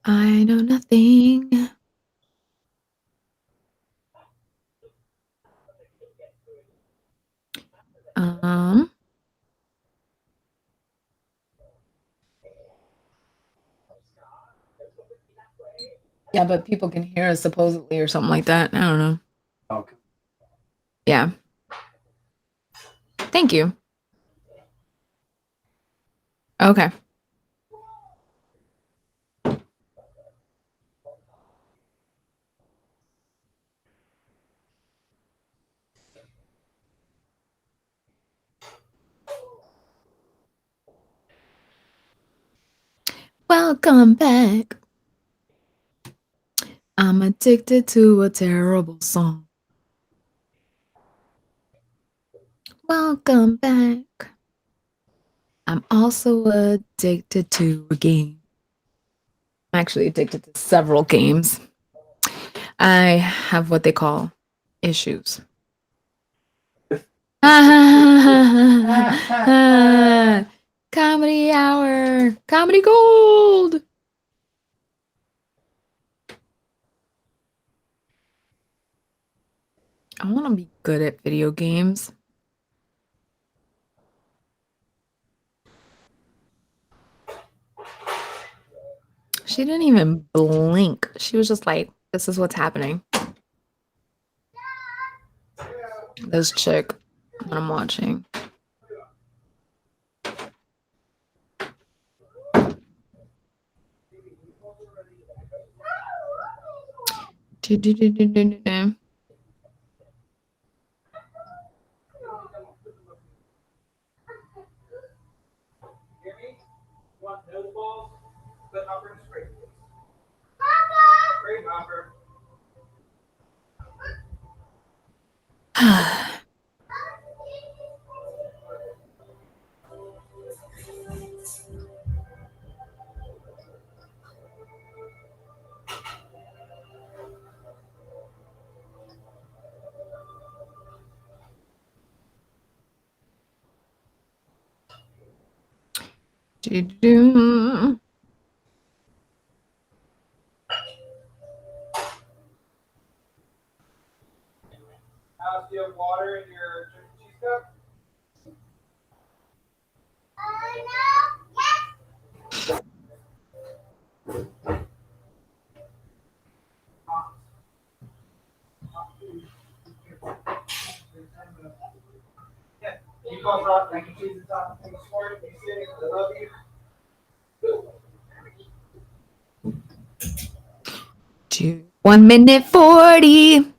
I know nothing. Yeah, but people can hear us supposedly or something like that. I don't know. Okay. Yeah. Thank you. Okay. Welcome back. I'm addicted to a terrible song. Welcome back. I'm also addicted to a game. I'm actually addicted to several games. I have what they call issues. Comedy hour. Comedy gold. I want to be good at video games. She didn't even blink. She was just like, this is what's happening. This chick that I'm watching. Do you have water in your cheese cup? Yeah. You guys rock, mac and cheese and top. Thanks for it. You sit. I love you. 1 minute 40.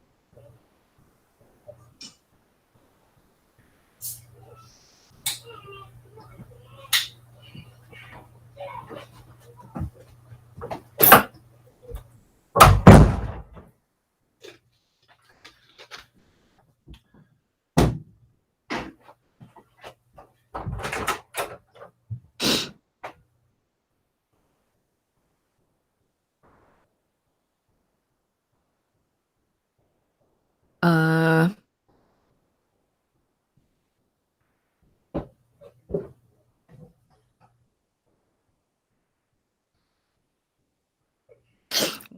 Uh,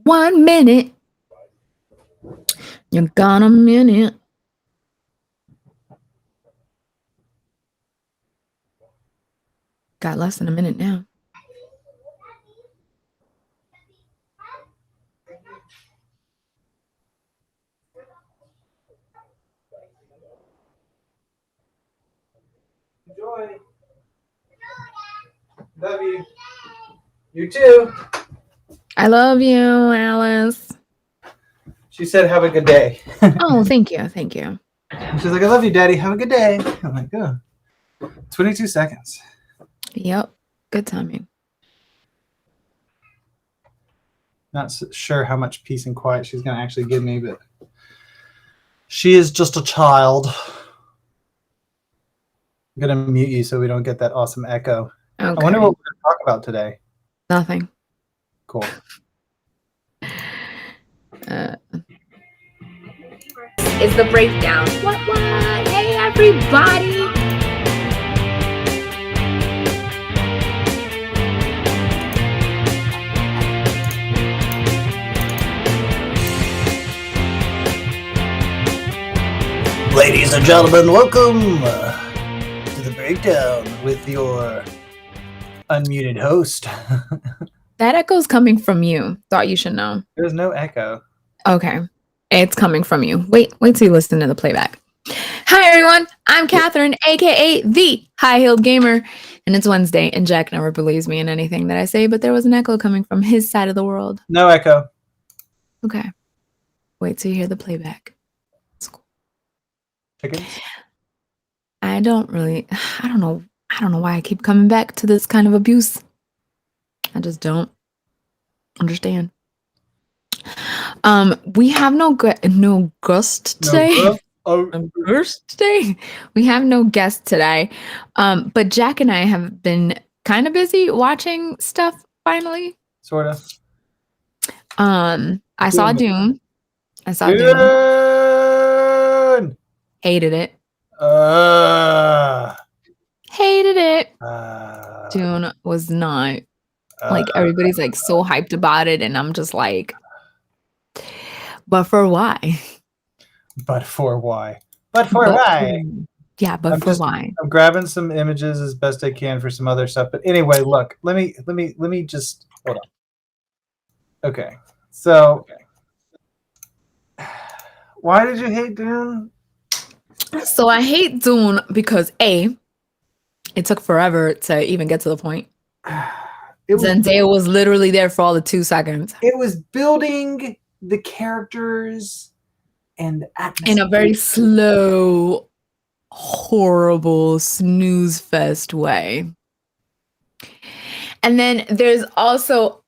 1 minute. You got a minute. Got less than a minute now. Enjoy. Love you. You too. I love you, Alice. She said, have a good day. Oh, thank you. Thank you. She's like, I love you, Daddy. Have a good day. I'm like, oh. 22 seconds. Yep. Good timing. Not sure how much peace and quiet she's going to actually give me, but she is just a child. I'm going to mute you so we don't get that awesome echo. Okay. I wonder what we're going to talk about today. Nothing. Cool. It's the breakdown. What? Hey, everybody. Ladies and gentlemen, welcome to the Breakdown with your unmuted host. That echo's coming from you. Thought you should know. There's no echo. Okay. It's coming from you. Wait till you listen to the playback. Hi, everyone. I'm Catherine, a.k.a. the High-Heeled Gamer. And it's Wednesday, and Jack never believes me in anything that I say, but there was an echo coming from his side of the world. No echo. Okay. Wait till you hear the playback. It's cool. Chickens? I don't know why I keep coming back to this kind of abuse. I just don't understand. We have no guest today. We have no guest today. But Jack and I have been kind of busy watching stuff finally. Sort of. I saw Dune. Dune! Hated it. Hated it. Dune was not like everybody's like so hyped about it, and I'm just like, but for why? But for why? But for why? Yeah, but for why? I'm grabbing some images as best I can for some other stuff. But anyway, look, let me just hold on. Okay. So why did you hate Dune? So I hate Dune because it took forever to even get to the point. Zendaya was literally there for all the 2 seconds. It was building the characters and atmosphere in a very slow, horrible snooze fest way. And then there's also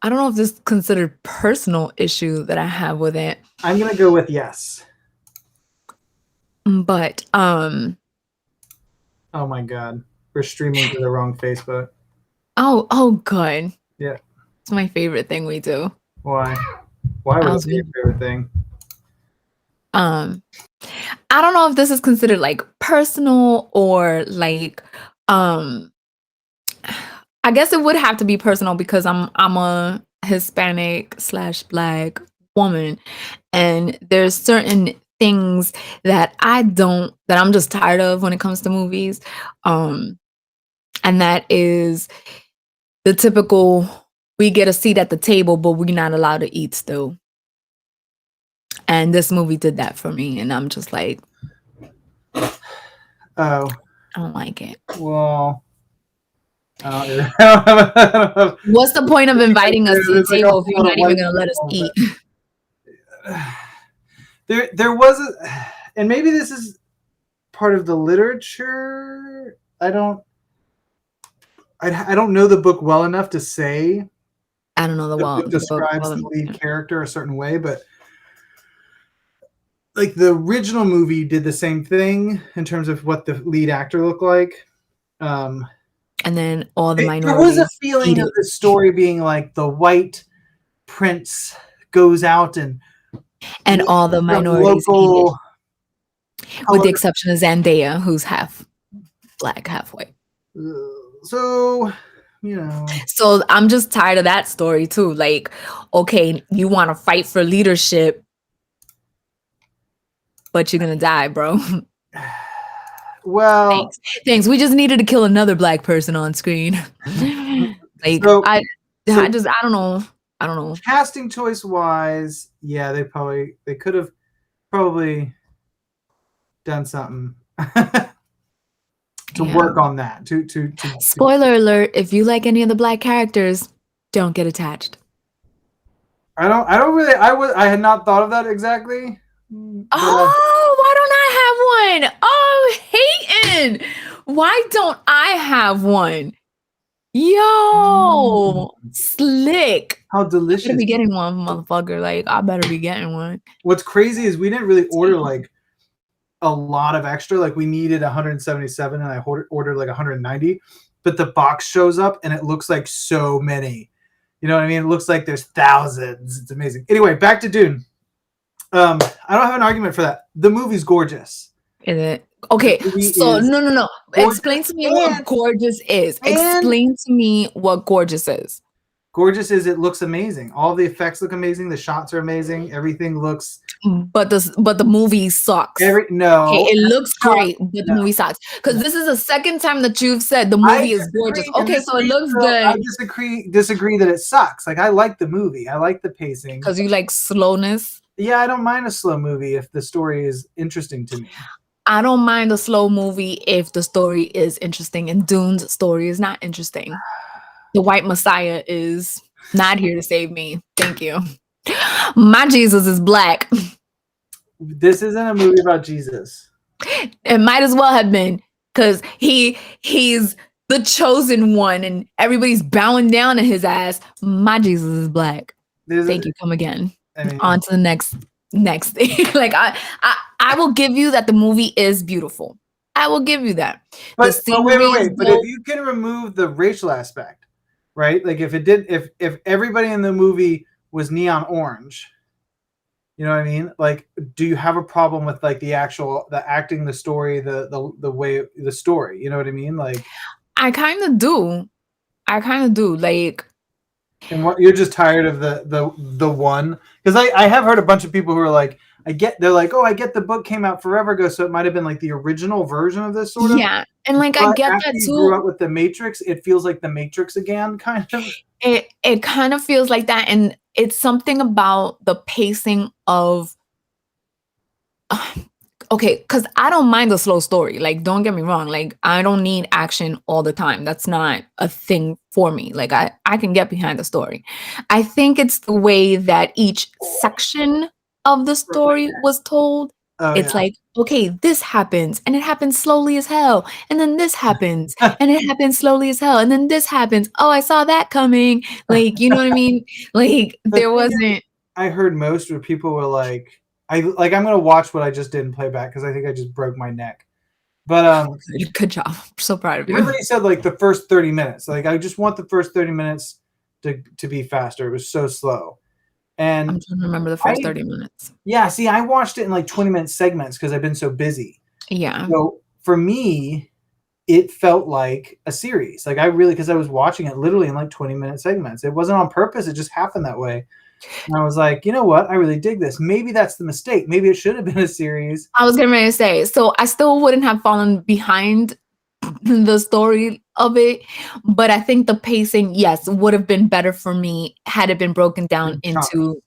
I don't know if this is considered personal issue that I have with it. I'm gonna go with yes. But oh my god, we're streaming to the wrong Facebook. Oh good. Yeah, it's my favorite thing we do. Why was it your favorite thing? I don't know if this is considered like personal or like I guess it would have to be personal because I'm a Hispanic/Black woman, and there's certain things that I'm just tired of when it comes to movies. And that is the typical, we get a seat at the table, but we're not allowed to eat still. And this movie did that for me, and I'm just like, oh, I don't like it. Well, what's the point of inviting us to the table if you're not even gonna let us eat? There was and maybe this is part of the literature. I don't know the book well enough to say. I don't know the book describes the lead character a certain way, but like the original movie did the same thing in terms of what the lead actor looked like. And then all the minorities. There was a feeling of the story being like the white prince goes out and all the minorities eat it. With the exception of Zendaya, who's half Black, half white. So, you know. So I'm just tired of that story too. Like, okay, you want to fight for leadership, but you're gonna die, bro. Well, thanks. We just needed to kill another Black person on screen. Like, I don't know. Casting choice wise, yeah, they could have probably done something to work on that. To spoiler alert, if you like any of the Black characters, don't get attached. I had not thought of that exactly. Oh, why don't I have one? Oh, Hayden, why don't I have one? Yo, slick. How delicious. I better be getting one, motherfucker. Like, I better be getting one. What's crazy is we didn't really order like a lot of extra. Like we needed 177 and I ordered like 190, but the box shows up and it looks like so many. You know what I mean? It looks like there's thousands. It's amazing. Anyway, back to Dune. I don't have an argument for that. The movie's gorgeous. Is it? Okay, so no. Explain to me what gorgeous is. Explain to me what gorgeous is. gorgeous is it looks amazing. All the effects look amazing. The shots are amazing. Everything looks. But the movie sucks. Okay, it looks great, but the movie sucks. Because this is the second time that you've said the movie is gorgeous. Okay, so it looks good. I disagree that it sucks. Like, I like the movie. I like the pacing. Because you like slowness. Yeah, I don't mind a slow movie if the story is interesting to me. I don't mind a slow movie if the story is interesting, and Dune's story is not interesting. The white messiah is not here to save me. Thank you. My Jesus is black. This isn't a movie about Jesus. It might as well have been, because he's the chosen one and everybody's bowing down to his ass. My Jesus is black. Thank you. Come again. I mean, on to the next thing. Like, I will give you that the movie is beautiful. I will give you that. But wait. But if you can remove the racial aspect, right? Like, if everybody in the movie was neon orange, you know what I mean? Like, do you have a problem with like the acting, the story, the way, the story? You know what I mean? Like, I kind of do. Like, and what, you're just tired of the one? Because I have heard a bunch of people who are like, they're like, oh, I get the book came out forever ago, so it might have been like the original version of this sort of. Yeah, and like, I get that too. Grew up with the Matrix, it feels like the Matrix again, kind of. It kind of feels like that, and it's something about the pacing of. Okay, because I don't mind a slow story. Like, don't get me wrong. Like, I don't need action all the time. That's not a thing for me. Like, I can get behind the story. I think it's the way that each section of the story was told. It's like, okay, this happens, and it happens slowly as hell. And then this happens, and it happens slowly as hell. And then this happens. Oh, I saw that coming. Like, you know what I mean? Like, there wasn't. I heard most where people were like, I'm gonna watch what I just did and play back because I think I just broke my neck. But good job. I'm so proud of you. Everybody said like the first 30 minutes. Like, I just want the first 30 minutes to be faster. It was so slow. And I'm trying to remember the first 30 minutes. Yeah, see, I watched it in like 20-minute segments because I've been so busy. Yeah. So for me, it felt like a series. Like, because I was watching it literally in like 20-minute segments. It wasn't on purpose. It just happened that way. And I was like, you know what? I really dig this. Maybe that's the mistake. Maybe it should have been a series. I was getting ready to say, so I still wouldn't have fallen behind the story of it, but I think the pacing, yes, would have been better for me had it been broken down into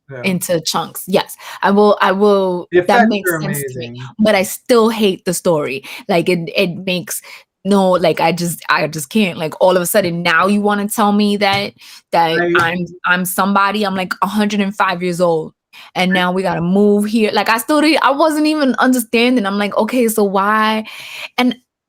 chunks. Yes, I will. That makes sense to me. But I still hate the story. Like, it makes. No, like, I just can't. Like, all of a sudden now you want to tell me that I'm somebody. I'm like 105 years old, and now we gotta move here. Like, I wasn't even understanding. I'm like, okay, so why?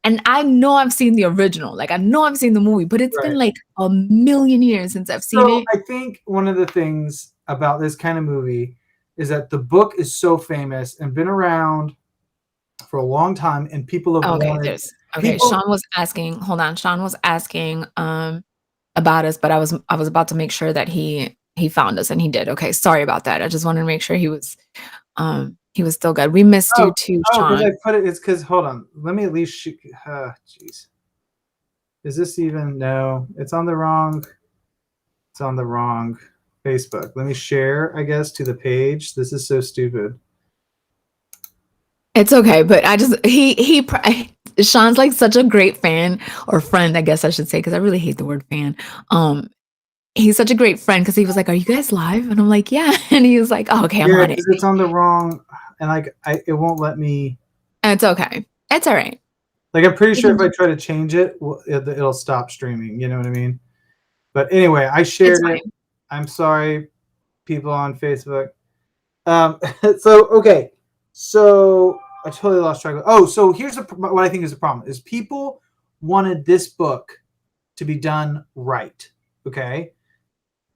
And I know I've seen the original. Like, I know I've seen the movie, but it's been like a million years since I've seen it. I think one of the things about this kind of movie is that the book is so famous and been around for a long time, and people have wanted. Okay, Sean was asking. Hold on, Sean was asking about us, but I was about to make sure that he found us, and he did. Okay, sorry about that. I just wanted to make sure he was still good. We missed you too, Sean. I put it. It's because hold on. Let me at least. Jeez. Is this even? No, it's on the wrong. It's on the wrong Facebook. Let me share, I guess, to the page. This is so stupid. It's okay, but I just Sean's like such a great fan or friend, I guess I should say, because I really hate the word fan. He's such a great friend because he was like, "Are you guys live?" And I'm like, "Yeah." And he was like, "Oh, okay, I'm on it." It's on the wrong, and like it won't let me. And it's okay. It's all right. Like, I'm pretty sure if I try to change it, it'll stop streaming. You know what I mean? But anyway, I shared it. I'm sorry, people on Facebook. So I totally lost track of. So here's what I think is the problem is people wanted this book to be done right, okay,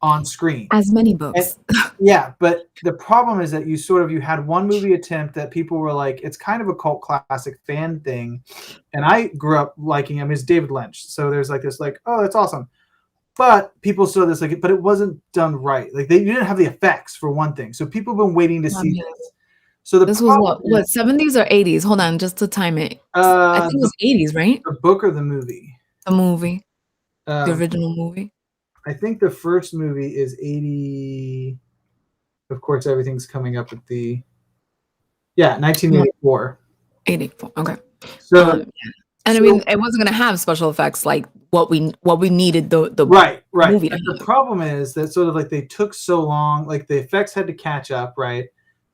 on screen. As many books. Yeah, but the problem is that you had one movie attempt that people were like, it's kind of a cult classic fan thing, and I grew up liking him. It's David Lynch, so there's like this like, oh, that's awesome. But people saw this but it wasn't done right. Like, you didn't have the effects for one thing, so people have been waiting to see this. So this was what 70s or 80s? Hold on, just to time it. I think it was 80s, right? The book or the movie? The movie. The original movie. I think the first movie is 80. Of course, everything's coming up at the 1984. 84. Okay. So, And I mean, it wasn't going to have special effects like what we needed the right. movie to And have. the problem is that sort of like they took so long, like the effects had to catch up, right?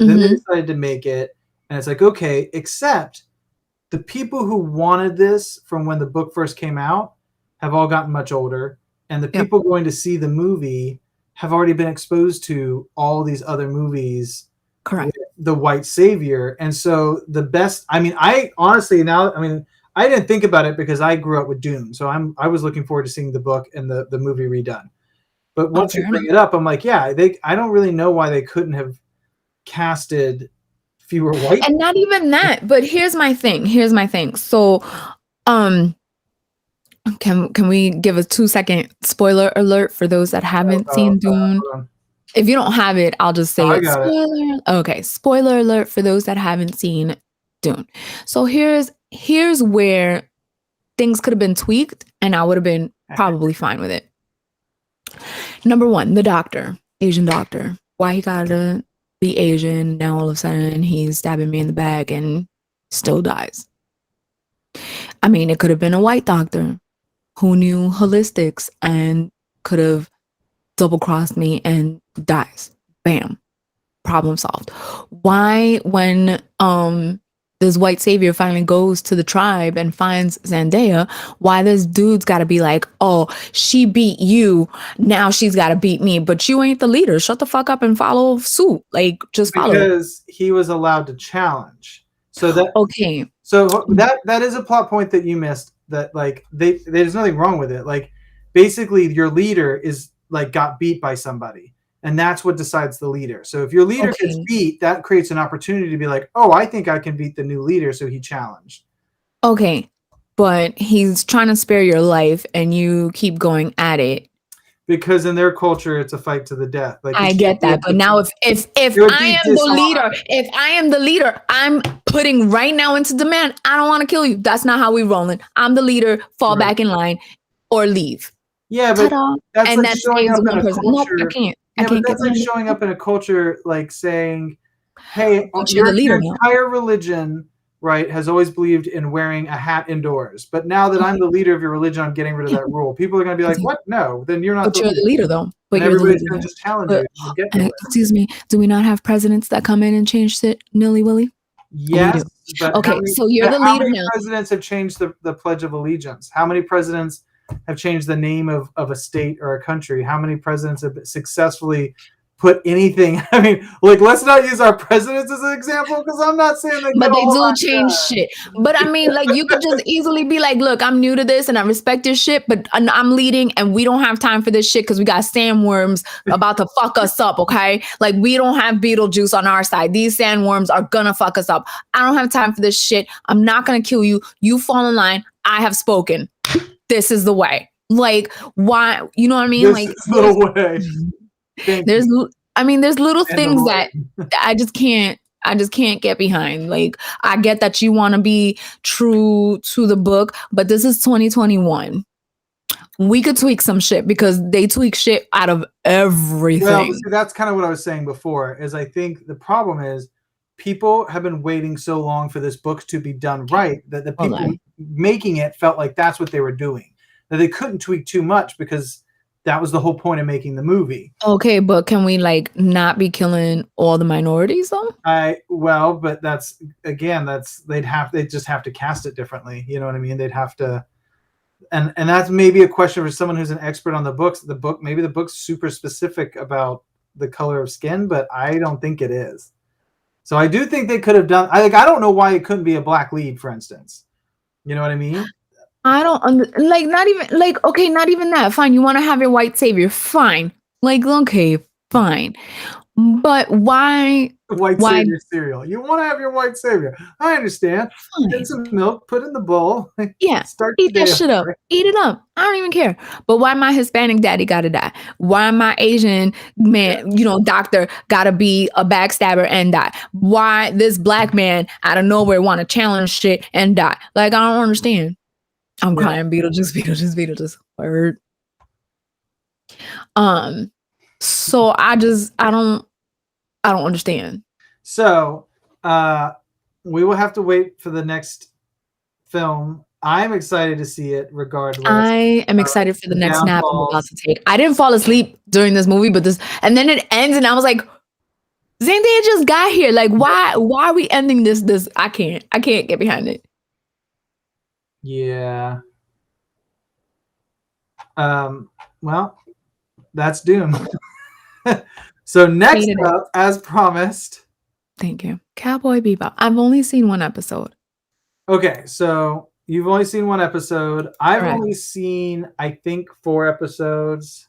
Mm-hmm. Then they decided to make it, and it's like, okay, except the people who wanted this from when the book first came out have all gotten much older, and the people going to see the movie have already been exposed to all these other movies. Correct. With the white savior. And so the best, I mean, I honestly now, I mean, I didn't think about it because I grew up with Dune. So I was looking forward to seeing the book and the movie redone. But once you bring it up, I'm like, yeah, I don't really know why they couldn't have casted fewer white. And not even that, but here's my thing. So, can we give a 2-second spoiler alert for those that haven't seen Dune? If you don't have it, I'll just say it. Spoiler. Okay, spoiler alert for those that haven't seen Dune. So here's where things could have been tweaked, and I would have been probably fine with it. Number one, the doctor, Asian doctor. Why he gotta be Asian? Now all of a sudden he's stabbing me in the back and still dies. I mean, it could have been a white doctor who knew holistics and could have double-crossed me and dies. Bam. Problem solved. Why, when this white savior finally goes to the tribe and finds Zendaya, why this dude's got to be like, oh, she beat you, now she's got to beat me, but you ain't the leader. Shut the fuck up and follow suit. Like, just follow. Because he was allowed to challenge. So that okay. So that is a plot point that you missed. That like there's nothing wrong with it. Like basically your leader is like got beat by somebody, and that's what decides the leader. So if your leader gets beat, that creates an opportunity to be like, oh, I think I can beat the new leader. So he challenged. Okay, but he's trying to spare your life, and you keep going at it. Because in their culture, it's a fight to the death. Like I get that, but now if I am the leader, I'm putting right now into demand. I don't want to kill you. That's not how we rolling. I'm the leader. Fall back in line, or leave. Yeah, but that's and like showing up in a culture. Nope, I can't. Yeah, but that's like showing up in a culture, like saying, "Hey, your entire religion." Right, has always believed in wearing a hat indoors. But now that I'm the leader of your religion, I'm getting rid of that rule. People are going to be like, what? No, then you're not but you're the leader, though. But everybody's going to just challenge you. Excuse me, do we not have presidents that come in and change it nilly-willy? Yes. But okay, so you're the leader now. How many presidents have changed the Pledge of Allegiance? How many presidents have changed the name of a state or a country? How many presidents have successfully put anything? I mean, like, let's not use our presidents as an example, because I'm not saying they do change shit. But I mean, like, you could just easily be like, look, I'm new to this and I respect your shit, but I'm leading and we don't have time for this shit because we got sandworms about to fuck us up, okay? Like, we don't have Beetlejuice on our side. These sandworms are gonna fuck us up. I don't have time for this shit. I'm not gonna kill you. You fall in line. I have spoken. This is the way. Like, why? You know what I mean? This like, is the way. There's little things that I just can't get behind. Like, I get that you want to be true to the book, but this is 2021. We could tweak some shit because they tweak shit out of everything. Well, see, that's kind of what I was saying before, is I think the problem is people have been waiting so long for this book to be done right that the people making it felt like that's what they were doing, that they couldn't tweak too much because that was the whole point of making the movie. Okay, but can we like not be killing all the minorities though? But that's they'd just have to cast it differently. You know what I mean? They'd have to, and that's maybe a question for someone who's an expert on the books. Maybe the book's super specific about the color of skin, but I don't think it is. So I do think they could have done. I don't know why it couldn't be a black lead, for instance. You know what I mean? I don't not even that. Fine, you want to have your white savior, fine. Like, okay, fine. But why savior cereal? You want to have your white savior. I understand. Fine. Get some milk, put in the bowl. Yeah, eat that shit up. Eat it up. I don't even care. But why my Hispanic daddy gotta die? Why my Asian man, doctor gotta be a backstabber and die? Why this black man out of nowhere want to challenge shit and die? Like, I don't understand. I'm crying. Beetlejuice. Word. So I don't understand. So, we will have to wait for the next film. I'm excited to see it regardless. I am excited for the next nap I'm about Downfalls. to take. I didn't fall asleep during this movie, but and then it ends, and I was like, Zendaya just got here. Like, why are we ending this? I can't get behind it. Yeah. Well, that's Doom. So next Hated it. up, as promised. Thank you. Cowboy Bebop. I've only seen one episode. Okay, so you've only seen one episode. I've Correct. only seen, I think, 4 episodes.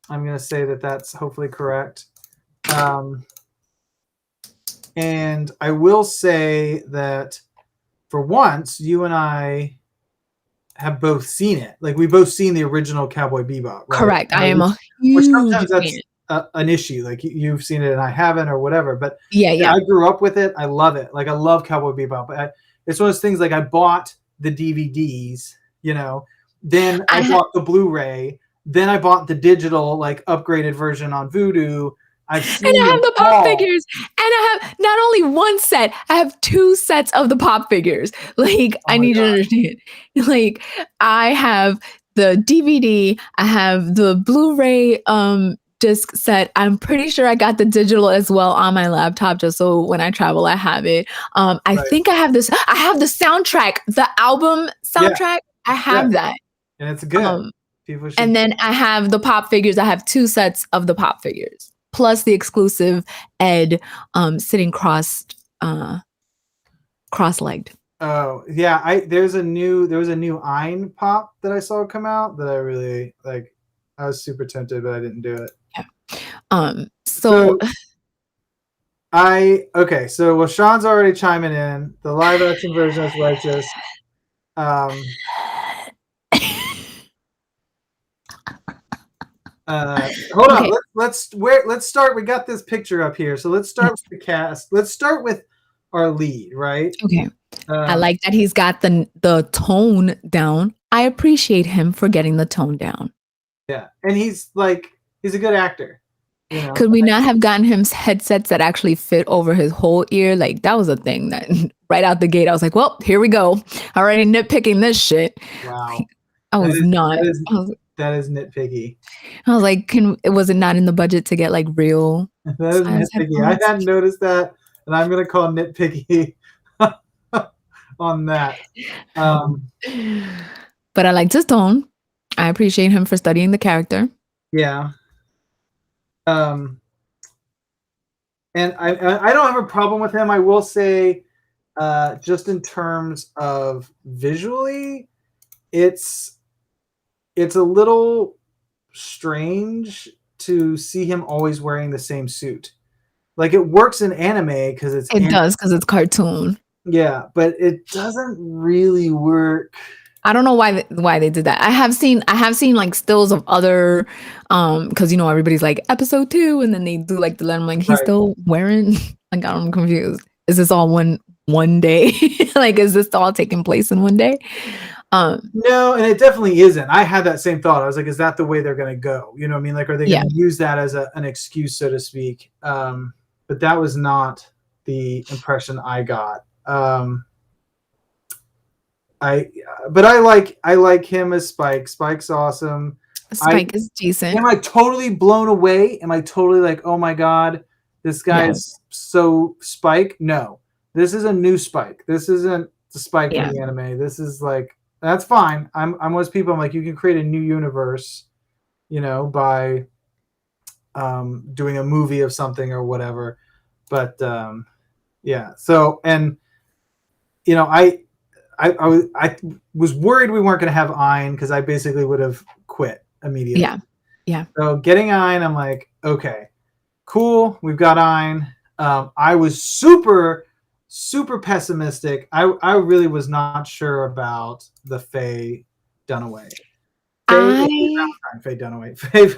I'm going to say that that's hopefully correct. And I will say that for once, you and I have both seen it. Like, we've both seen the original Cowboy Bebop, right? Correct. I am a Which huge sometimes that's fan. an issue. Like, you've seen it and I haven't, or whatever. But Yeah. I grew up with it. I love it. Like, I love Cowboy Bebop. It's one of those things, like, I bought the DVDs, then I bought the Blu-ray, then I bought the digital, like, upgraded version on Vudu. I've seen And I have the pop all. figures, and I have not only one set, I have 2 sets of the pop figures. Like, I need you to understand. Like, I have the DVD, I have the Blu-ray disc set. I'm pretty sure I got the digital as well on my laptop, just so when I travel, I have it. I think I have this. I have the soundtrack, the album soundtrack. Yeah. I have that, and it's good. And then I have the pop figures. I have 2 sets of the pop figures, plus the exclusive Ed sitting cross-legged. Oh yeah, there was a new Ein pop that I saw come out that I really like. I was super tempted, but I didn't do it. Yeah. So well, Sean's already chiming in. The live action version is righteous. Hold on. Let's start. We got this picture up here, so let's start with the cast. Let's start with our lead, right? Okay. I like that he's got the tone down. I appreciate him for getting the tone down. Yeah, and he's a good actor. Could we not have gotten him headsets that actually fit over his whole ear? Like, that was a thing that right out the gate, I was like, well, here we go. Already nitpicking this shit. Wow. I was not. That is nitpicky. I was like, was it not in the budget to get like real? That is nitpicky. I hadn't noticed that, and I'm gonna call nitpicky on that. But I liked his tone. I appreciate him for studying the character. Yeah. And I don't have a problem with him. I will say, just in terms of visually, it's a little strange to see him always wearing the same suit. Like, it works in anime because it's cartoon. Yeah, but it doesn't really work. I don't know why they did that. I have seen like stills of other because everybody's like episode 2, and then they do like the letter. I'm like, he's still wearing, like, I'm confused. Is this all one day? Like, is this all taking place in one day? No, and it definitely isn't. I had that same thought. I was like, is that the way they're gonna go? You know what I mean? Like, are they gonna use that as an excuse, so to speak? But that was not the impression I got. I like him as Spike. Spike's awesome. Spike is decent. Am I totally blown away? Am I totally like, oh my god, this guy is so Spike? No, this is a new Spike. This isn't the Spike in the anime. This is like, that's fine. I'm one of those people. I'm like, you can create a new universe, by doing a movie of something or whatever. But yeah. So, and I was worried we weren't going to have Ein, because I basically would have quit immediately. Yeah. So getting Ein, I'm like, okay, cool. We've got Ein. I was super, super pessimistic. I really was not sure about the Faye Dunaway. Faye Dunaway. Faye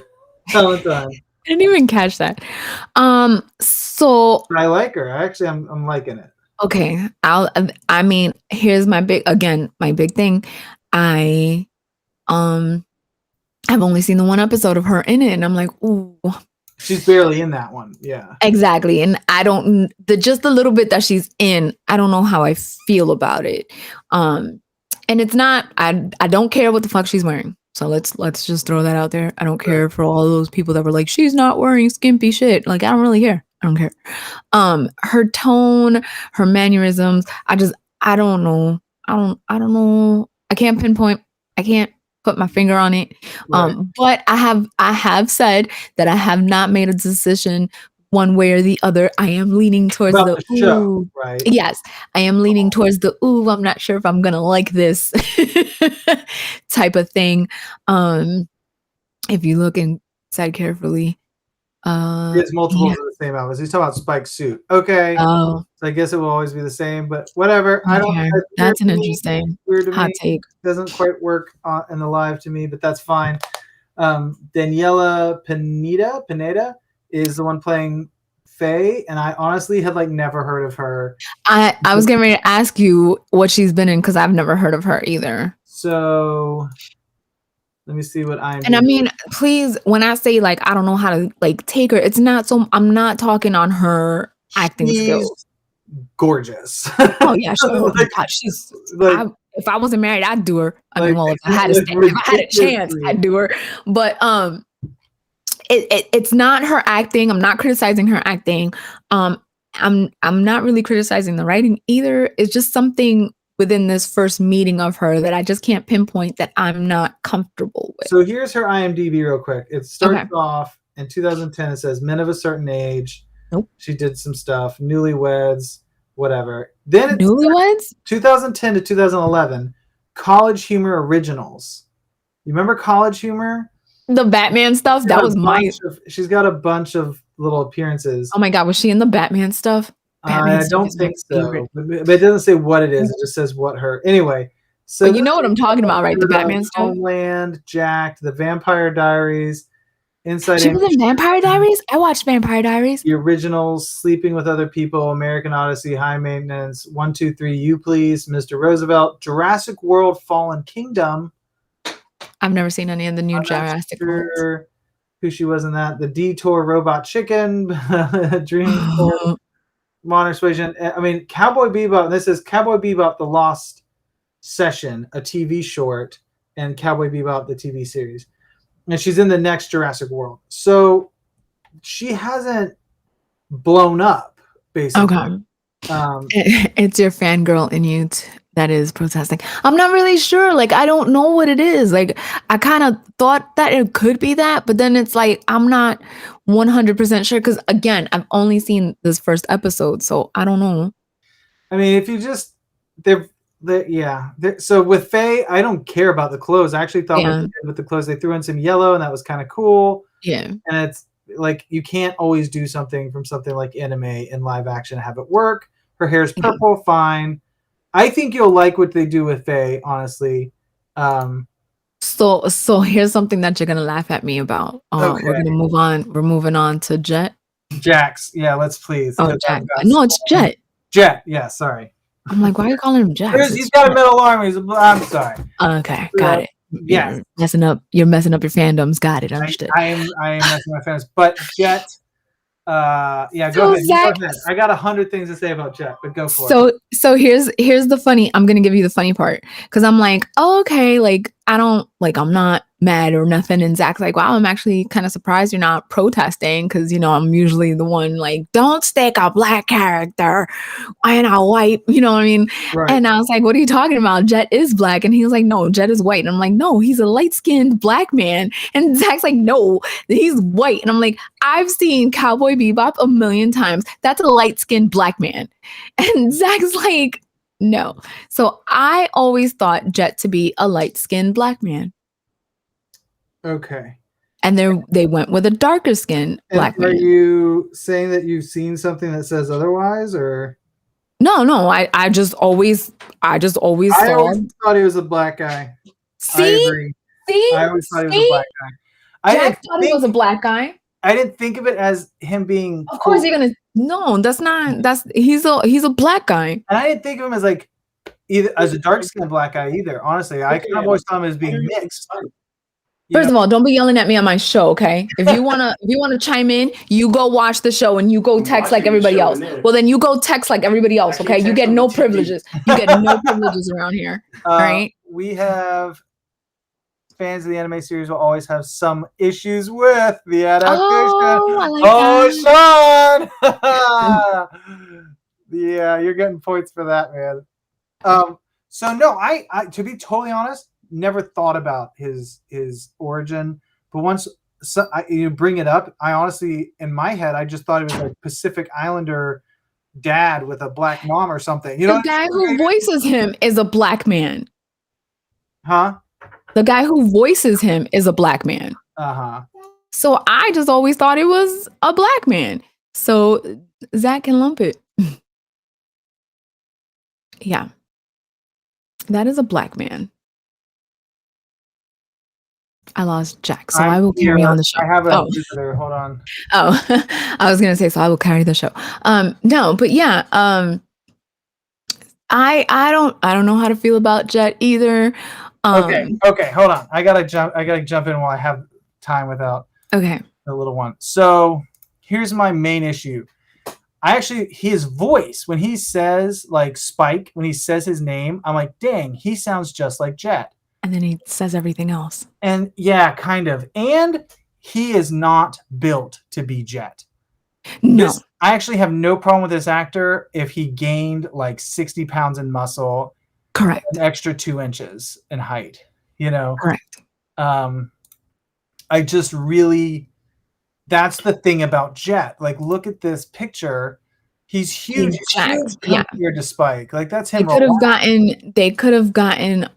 Valentine. I didn't even catch that. So I like her. Actually, I'm liking it. Okay. Here's my big thing. I I've only seen the one episode of her in it, and I'm like, ooh. She's barely in that one. Yeah. Exactly. And I don't just the little bit that she's in, I don't know how I feel about it. And it's not I don't care what the fuck she's wearing. So let's just throw that out there. I don't care for all those people that were like, she's not wearing skimpy shit. Like, I don't really care. I don't care. Her tone, her mannerisms, I don't know. I don't know. I can't pinpoint. I can't put my finger on it. Right. But I have said that I have not made a decision one way or the other. I am leaning towards About the show, ooh. right? Yes, I am leaning towards the ooh, I'm not sure if I'm gonna like this type of thing. If you look inside carefully, It's multiples yeah. of the same outfits. He's talking about Spike's suit. Okay. Oh, So I guess it will always be the same, but whatever. I don't. okay. It's weird That's an to me. interesting Weird to hot me. take. Doesn't quite work in the live to me, but that's fine. Daniela Pineda is the one playing Faye, and I honestly had like never heard of her. I was getting ready to ask you what she's been in because I've never heard of her either. So let me see what I'm. And I mean, please, when I say like I don't know how to like take her, it's not so. I'm not talking on her acting skills. Gorgeous. Oh yeah, sure. Oh my Like- God, she's. like- If I wasn't married, I'd do her. I mean, Like, well, if I had a if I had a chance, ridiculously. I'd do her. But it's not her acting. I'm not criticizing her acting. I'm not really criticizing the writing either. It's just something within this first meeting of her that I just can't pinpoint that I'm not comfortable with. So here's her IMDb real quick. It starts Okay. off in 2010. It says men of a certain age. Nope. She did some stuff. Newlyweds, whatever. Then it's Newlyweds? 2010 to 2011. College Humor Originals. You remember College Humor? The Batman stuff? That was my. She's got a bunch of little appearances. Oh my God, was she in the Batman stuff? Batman I stuff don't is my think so. favorite. But it doesn't say what it is. It just says what her. Anyway. So But you know what I'm talking about, right? The Batman stuff. Homeland, Jacked, The Vampire Diaries, Inside. She was in Vampire Diaries? I watched Vampire Diaries. The Originals, Sleeping with Other People, American Odyssey, High Maintenance, 1, 2, 3, You Please, Mr. Roosevelt, Jurassic World, Fallen Kingdom. I've never seen any of the new I'm not Jurassic World. sure who she was in that. The Detour, Robot Chicken, Dream, Modern Persuasion. I mean, Cowboy Bebop. This is Cowboy Bebop: The Lost Session, a TV short, and Cowboy Bebop, the TV series. And she's in the next Jurassic World. So she hasn't blown up, basically. Okay. Um, It's your fangirl in you that is protesting. I'm not really sure. Like, I don't know what it is. Like, I kind of thought that it could be that, but then it's like, I'm not 100% sure. Because again, I've only seen this first episode, so I don't know. I mean, if you just, so with Faye, I don't care about the clothes. I actually thought what they did with the clothes, they threw in some yellow, and that was kind of cool. Yeah. And it's like, you can't always do something from something like anime in live action and have it work. Her hair's purple, fine. I think you'll like what they do with Faye, honestly. So here's something that you're gonna laugh at me about. Okay. We're gonna move on. We're moving on to Jet. Jax, yeah, let's please. Oh, Jack. No, it's Jet. Jet, yeah, sorry. I'm like, why are you calling him Jack? He's got a middle arm. I'm sorry. Okay, got it. Yeah, you're messing up your fandoms. Got it. Understood. I am messing my fans, but Jet. Yeah, So go ahead. Zach, Go ahead. I got 100 things to say about Jet, but go for it. So here's the funny. I'm gonna give you the funny part because I'm like, oh, okay, like I don't like I'm not mad or nothing. And Zach's like, wow, I'm actually kind of surprised you're not protesting because I'm usually the one like, don't stick a black character and a white, you know what I mean? Right. And I was like, what are you talking about? Jet is black, and he was like, no, Jet is white. And I'm like, no, he's a light skinned black man. And Zach's like, no, he's white. And I'm like, I've seen Cowboy Bebop a million times. That's a light skinned black man. And Zach's like, no. So I always thought Jet to be a light skinned black man. Okay. And they went with a darker skinned black man. Are you saying that you've seen something that says otherwise, or? No. I just always I saw. always thought he was a black guy. See? I agree. See? I always thought he was a black guy. Jack thought he was a black guy. I didn't think of it as him being. Of course, you're gonna. No, that's not. He's a black guy. And I didn't think of him as like either as a dark skinned black guy either. Honestly, I kind of always thought him as being mixed. First of all, don't be yelling at me on my show, okay? If you wanna chime in, you go watch the show and you go text like everybody else. Well, then you go text like everybody else, okay? You get no privileges. You get no privileges around here. All right. We have fans of the anime series will always have some issues with the adaptation. Oh, I like that. Sean! Yeah, you're getting points for that, man. So no, I to be totally honest, never thought about his origin, but once you bring it up, I honestly, in my head, I just thought it was like Pacific Islander dad with a black mom or something. You know, the guy who voices him is a black man. Huh? The guy who voices him is a black man. Uh-huh. So I just always thought it was a black man. So Zach can lump it. Yeah. That is a black man. I lost Jack, so I will carry on the show. I have a visitor. Hold on. Oh, I was gonna say, so I will carry the show. No, but yeah, I don't know how to feel about Jet either. Okay, hold on. I gotta jump in while I have time without the little one. So here's my main issue. His voice, when he says like Spike, when he says his name, I'm like, dang, he sounds just like Jet. And then he says everything else. And yeah, kind of. And he is not built to be Jet. No. I actually have no problem with this actor if he gained like 60 pounds in muscle. Correct. An extra 2 inches in height, you know? Correct. I just really, that's the thing about Jet. Like, look at this picture. He's huge. Huge compared to Spike. Like, that's him. They could have gotten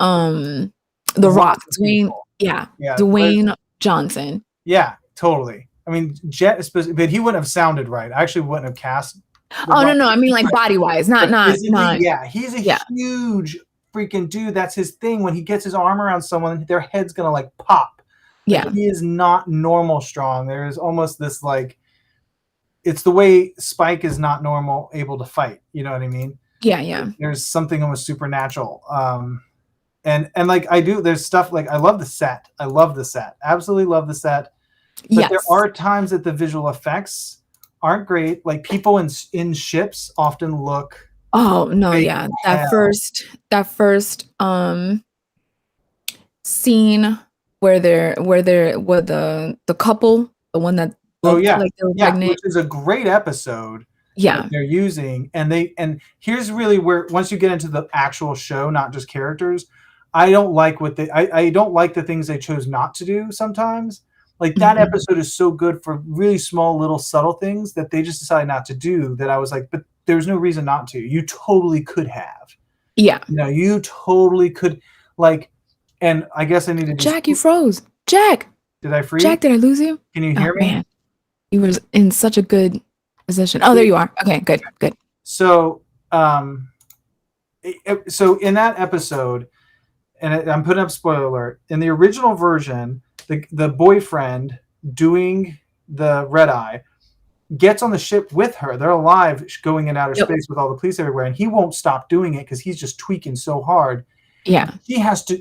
The Rock, Dwayne. Yeah, Dwayne Johnson. Yeah, totally. I mean, Jet is supposed, but he wouldn't have sounded right. I actually wouldn't have cast. No, I mean like body wise, not. Yeah, he's a huge freaking dude. That's his thing. When he gets his arm around someone, their head's gonna like pop. Yeah, he is not normal strong. There is almost this like, it's the way Spike is not normal able to fight. You know what I mean? Yeah. There's something almost supernatural. And like there's stuff like I love the set. Absolutely love the set. But there are times that the visual effects aren't great. Like people in ships often look. Oh no, yeah. That first scene where the couple, the one that looked like they were pregnant. Which is a great episode. Yeah. They're using and here's really where once you get into the actual show, not just characters, I don't like I don't like the things they chose not to do sometimes. Like that episode is so good for really small little subtle things that they just decided not to do, that I was like, but there's no reason not to. You totally could have. Yeah. You know, you totally could, like, and I guess I need to Jack, you froze. Jack. Did I freeze? Jack, did I lose you? Can you hear me? Man. You were in such a good position. Oh, there you are. Okay, good. So so in that episode, and I'm putting up spoiler alert, in the original version, the boyfriend doing the red eye gets on the ship with her. They're alive going in outer space with all the police everywhere, and he won't stop doing it because he's just tweaking so hard. Yeah.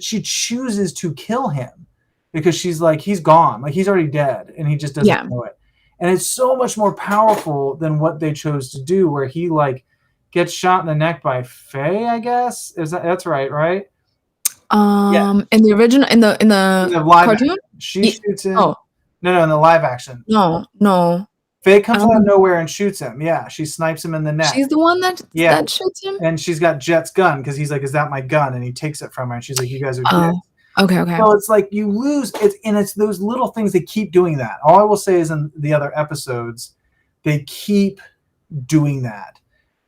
She chooses to kill him because she's like, he's gone. Like he's already dead and he just doesn't know it. And it's so much more powerful than what they chose to do, where he like gets shot in the neck by Faye, I guess. That's right? In the original, in the live cartoon, action, she shoots him. Oh no, in the live action, no. Faye comes out of nowhere and shoots him. Yeah, she snipes him in the neck. She's the one that shoots him, and she's got Jet's gun because he's like, "Is that my gun?" And he takes it from her, and she's like, "You guys are dead." Okay. So it's like you lose it, and it's those little things they keep doing that. All I will say is in the other episodes, they keep doing that,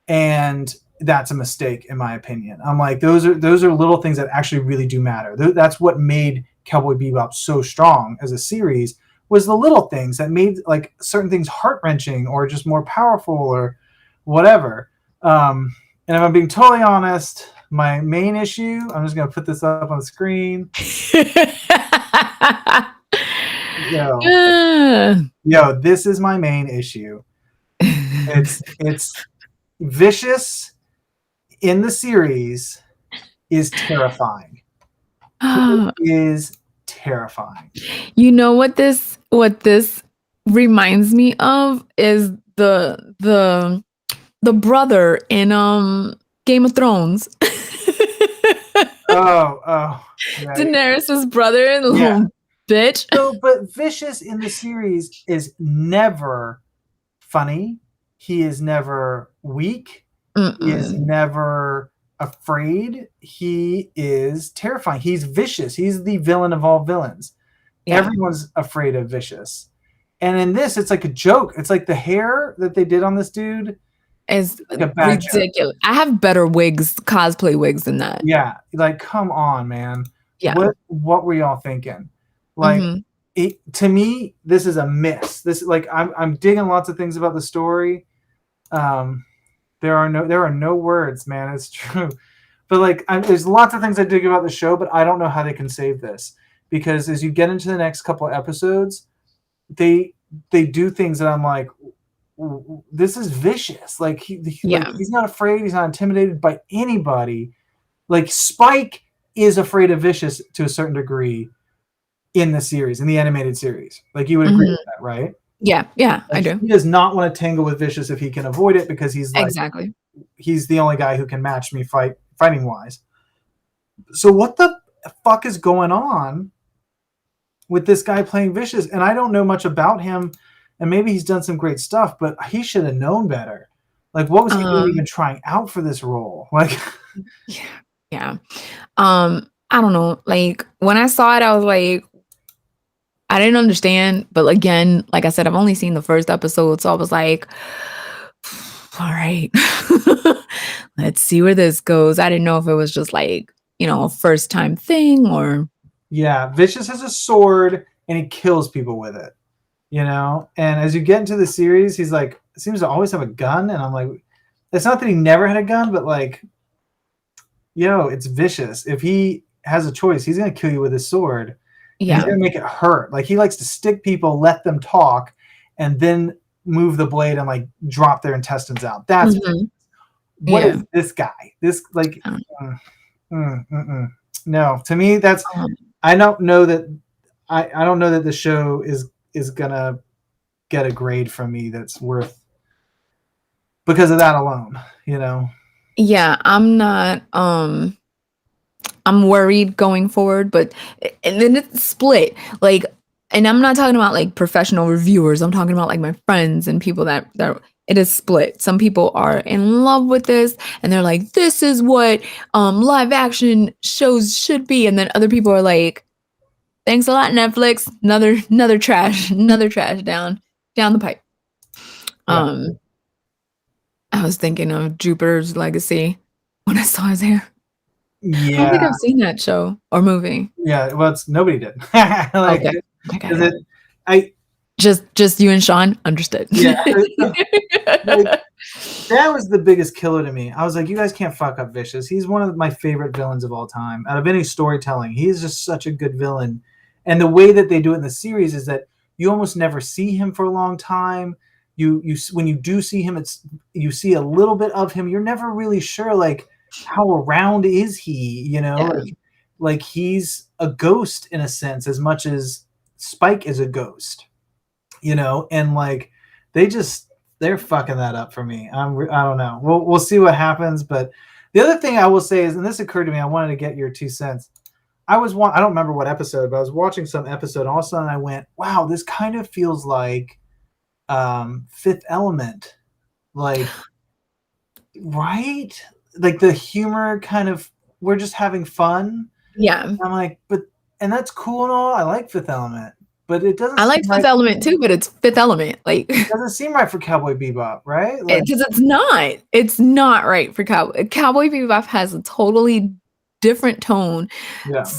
and that's a mistake in my opinion. I'm like, those are little things that actually really do matter. That's what made Cowboy Bebop so strong as a series, was the little things that made like certain things heart-wrenching or just more powerful or whatever. And if I'm being totally honest, my main issue, I'm just going to put this up on the screen. Yo, this is my main issue. It's Vicious in the series is terrifying. It is terrifying. You know what this reminds me of is the brother in Game of Thrones. Oh, right. Daenerys' brother, the little bitch. So, but Vicious in the series is never funny. He is never weak. He is never afraid. He is terrifying. He's vicious. He's the villain of all villains. Yeah. Everyone's afraid of Vicious. And in this, it's like a joke. It's like the hair that they did on this dude is like ridiculous. Joke. I have better wigs, cosplay wigs than that. Yeah. Like, come on, man. Yeah. What were y'all thinking? Like, to me, this is a miss. This, like, I'm digging lots of things about the story. There are no words, man. It's true. But like, there's lots of things I dig about the show, but I don't know how they can save this, because as you get into the next couple of episodes, they do things that I'm like, this is Vicious. Like, he's not afraid. He's not intimidated by anybody. Like, Spike is afraid of Vicious to a certain degree in the series, in the animated series. Like, you would agree with that, right? Yeah, like, I do. He does not want to tangle with Vicious if he can avoid it, because he's like, exactly, he's the only guy who can match me fighting wise. So what the fuck is going on with this guy playing Vicious? And I don't know much about him, and maybe he's done some great stuff, but he should have known better. Like, what was he doing even trying out for this role? Like, yeah. I don't know. Like, when I saw it, I was like, I didn't understand. But again, like I said, I've only seen the first episode, so I was like, all right, let's see where this goes. I didn't know if it was just like, a first time thing or. Yeah, Vicious has a sword and he kills people with it, and as you get into the series, he's like, seems to always have a gun, and I'm like, it's not that he never had a gun, but like, it's Vicious. If he has a choice, he's gonna kill you with his sword. Yeah, he's gonna make it hurt. Like, he likes to stick people, let them talk, and then move the blade and like drop their intestines out. That's what is this guy? This, like, no, to me, that's, I don't know that the show is gonna get a grade from me that's worth, because of that alone, Yeah, I'm not. I'm worried going forward, and then it's split. Like, and I'm not talking about like professional reviewers. I'm talking about like my friends and people that it is split. Some people are in love with this and they're like, this is what live action shows should be. And then other people are like, thanks a lot, Netflix. Another trash down the pipe. Yeah. I was thinking of Jupiter's Legacy when I saw his hair. Yeah, I don't think I've seen that show or movie. Yeah, well, nobody did. Like, okay. Just you and Sean understood. Yeah, like, that was the biggest killer to me. I was like, you guys can't fuck up Vicious. He's one of my favorite villains of all time. Out of any storytelling, he's just such a good villain. And the way that they do it in the series is that you almost never see him for a long time. You when you do see him, you see a little bit of him. You're never really sure, like, how around is he, like he's a ghost in a sense, as much as Spike is a ghost, and like, they're fucking that up for me. I don't know. We'll see what happens. But the other thing I will say is, and this occurred to me, I wanted to get your 2 cents. I don't remember what episode, but I was watching some episode, and all of a sudden I went, wow, this kind of feels like Fifth Element, like, right? Like, the humor kind of, we're just having fun. Yeah. I'm like, and that's cool and all. I like Fifth Element, but it doesn't. I like Fifth Element too, but it's Fifth Element. Like, it doesn't seem right for Cowboy Bebop, right? Because it's not. It's not right for Cowboy Bebop. Has a totally different tone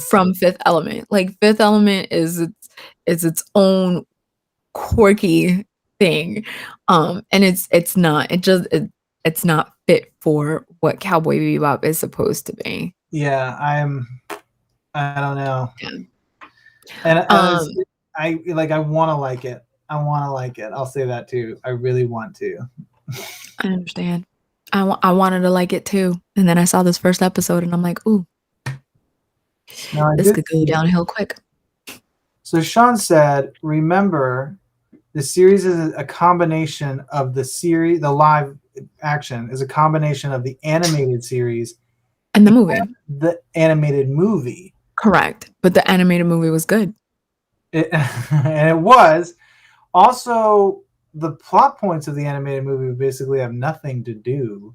from Fifth Element. Like, Fifth Element is its own quirky thing, and it's not. It's not fit for what Cowboy Bebop is supposed to be. Yeah, I don't know. Yeah. And I want to like it. I'll say that too. I really want to. I understand. I wanted to like it too. And then I saw this first episode and I'm like, ooh, this could go downhill quick. So Sean said, remember, the series is a combination of the live action is a combination of the animated series And the movie. the animated movie. Correct. But the animated movie was good. And it was. Also, the plot points of the animated movie basically have nothing to do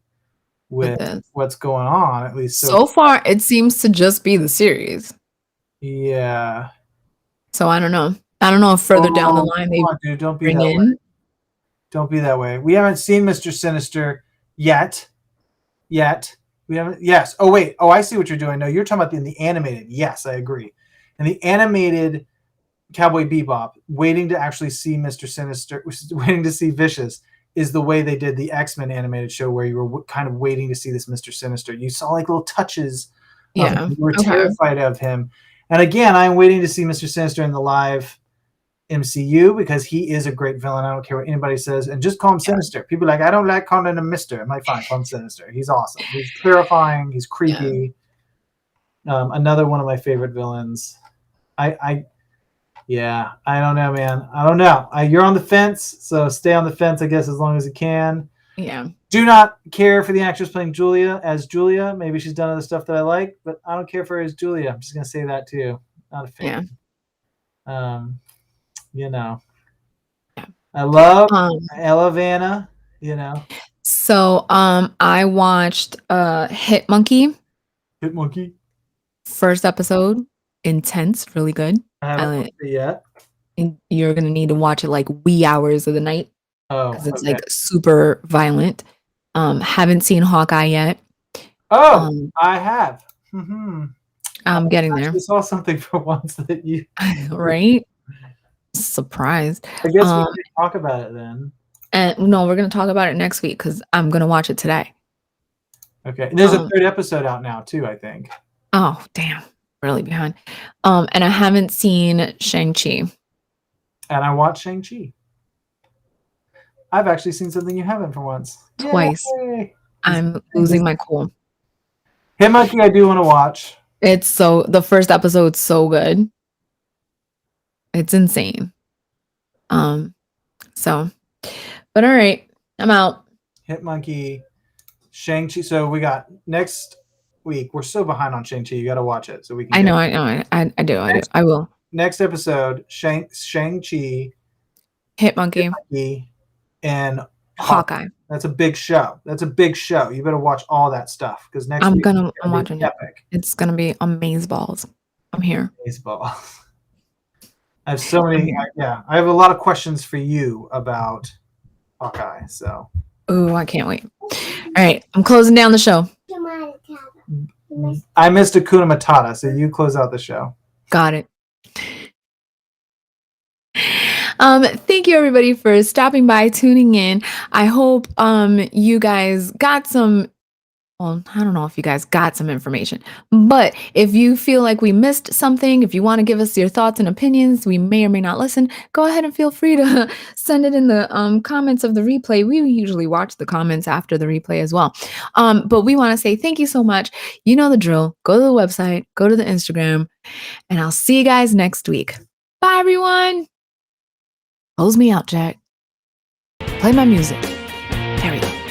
with what's going on, at least so far. It seems to just be the series. Yeah. So I don't know. I don't know if further down the line they dude, don't be bring that in. way. Don't be that way. We haven't seen Mr. Sinister yet. We haven't. Yes. Oh wait. Oh, I see what you're doing. No, you're talking about in the animated. Yes, I agree. In the animated Cowboy Bebop, waiting to actually see Mr. Sinister, waiting to see Vicious, is the way they did the X-Men animated show, where you were kind of waiting to see this Mr. Sinister. You saw like little touches. Yeah. You were terrified of him. And again, I'm waiting to see Mr. Sinister in the live MCU because he is a great villain. I don't care what anybody says, and just call him Sinister. People are like, I don't like calling him Mister. I'm like, fine, call him Sinister. He's awesome. He's terrifying. He's creepy. Another one of my favorite villains. I don't know, man. I don't know. You're on the fence, so stay on the fence, I guess, as long as you can. Yeah. Do not care for the actress playing Julia. Maybe she's done other stuff that I like, but I don't care for her as Julia. I'm just gonna say that too. Not a fan. Yeah. You know. Yeah. I love Anna, you know. So I watched Hit Monkey. Hit Monkey. First episode. Intense, really good. I haven't watched it yet. And you're gonna need to watch it like wee hours of the night. Oh, because it's like super violent. Haven't seen Hawkeye yet. Oh, I have. Mm-hmm. I'm getting there. I saw something for once that you right. Surprised. I guess we can talk about it then. And no, we're gonna talk about it next week because I'm gonna watch it today. Okay. And there's a third episode out now too, I think. Oh, damn. Really behind. And I haven't seen Shang-Chi. And I watched Shang-Chi. I've actually seen something you haven't for once. Twice. Yay! I'm losing my cool. Hit Monkey, I do want to watch. The first episode's so good. It's insane. But all right, I'm out. Hit Monkey, Shang-Chi. So we got next week. We're so behind on Shang-Chi. You got to watch it so we can. I do. I will. Next episode, Shang-Chi, Hit Monkey, and Hawkeye. That's a big show. You better watch all that stuff because next week I'm watching it. Epic. It's gonna be amazeballs. I'm here. Amazeballs. I have so many. I have a lot of questions for you about Hawkeye. So. Ooh, I can't wait. All right, I'm closing down the show. I missed Hakuna Matata, so you close out the show. Got it. Thank you everybody for stopping by, tuning in. I hope you guys got some. Well, I don't know if you guys got some information, but if you feel like we missed something, if you want to give us your thoughts and opinions, we may or may not listen, go ahead and feel free to send it in the comments of the replay. We usually watch the comments after the replay as well. But we want to say thank you so much. You know the drill. Go to the website, go to the Instagram, and I'll see you guys next week. Bye, everyone. Close me out, Jack. Play my music. There we go.